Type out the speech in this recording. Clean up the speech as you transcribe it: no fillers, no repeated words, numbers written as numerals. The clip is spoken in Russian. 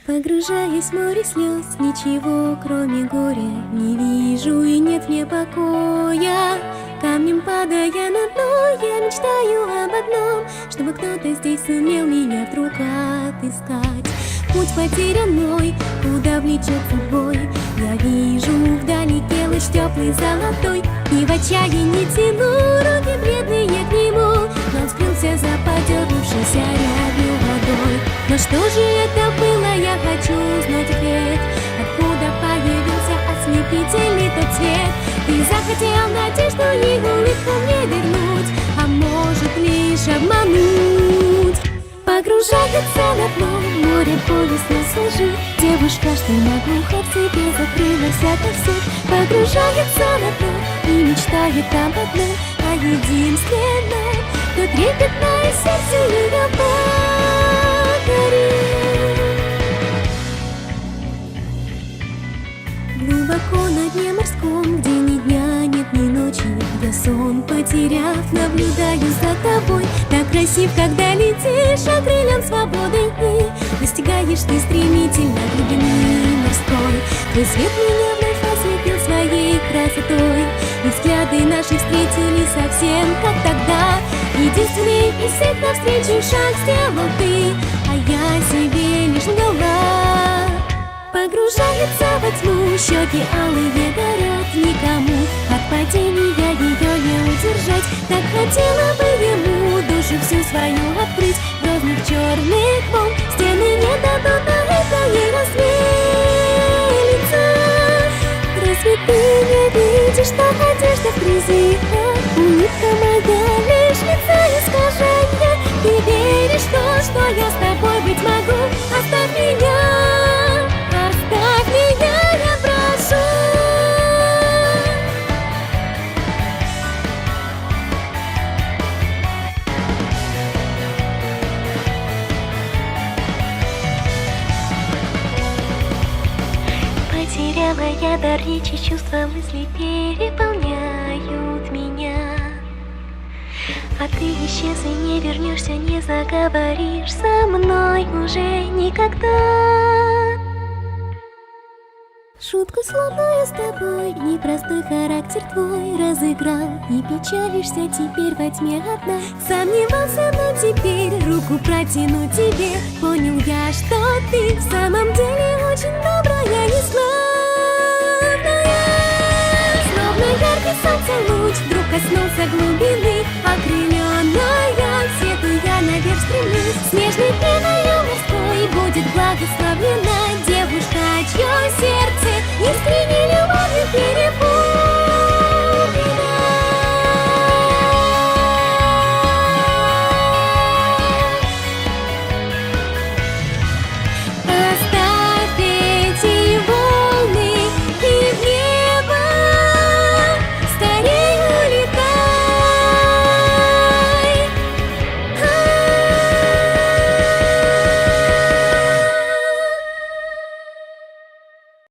Погружаясь в море слез, ничего кроме горя не вижу и нет мне покоя. Камнем падая на дно, я мечтаю об одном, чтобы кто-то здесь сумел меня вдруг отыскать. Путь потерян мой, куда влечет собой. Я вижу вдалеке луч теплый золотой, и в отчаянии тяну руки бледные к нему, но он скрылся за подернувшейся рябью водой. Но что же это было, я хочу узнать ответ. Откуда появился ослепительный тот цвет? Ты захотел надежду и улыбку мне вернуть, а может лишь обмануть. Погружается на дно, море повесло сложи. Девушка, что на глухо в себе закрылась ото всех. Погружается на дно и мечтает об одном, о единственном, кто трепетное сердце ее покорит. Глубоко на дне морском, где ни дня нет, ни ночи, я сон потеряв, наблюдаю за тобой. Так красив, когда летишь, окрылен свободой, и достигаешь ты стремительно глубины морской. Твой свет меня вновь ослепил своей красотой, и взгляды наши встретились совсем как тогда. Единственный из всех навстречу шаг сделал ты, а я себе лишь лгала. Погружается во тьму, щеки алые горят, никому от падения ее не удержать. Так хотела бы ему душу всю свою открыть, грозных черных волн стены не дадут, а это ей развеется. Разве ты не видишь, что одежда в грязи, а улыбка моя лишь лица искажения? Ты веришь в то, что я с тобой быть могу? Оставь меня. Потеряла я дар речи, чувства, мысли переполняют меня. А ты исчез и не вернешься, не заговоришь со мной уже никогда. Шутку сломаю с тобой, непростой характер твой разыграл. Не печалишься теперь во тьме одна. Сомневался, но теперь руку протяну тебе. Понял я, что ты в самом деле очень добрая и славная. Словно яркий солнце луч вдруг коснулся глубины. Окрыленная, свету я наверх стремлюсь. Снежный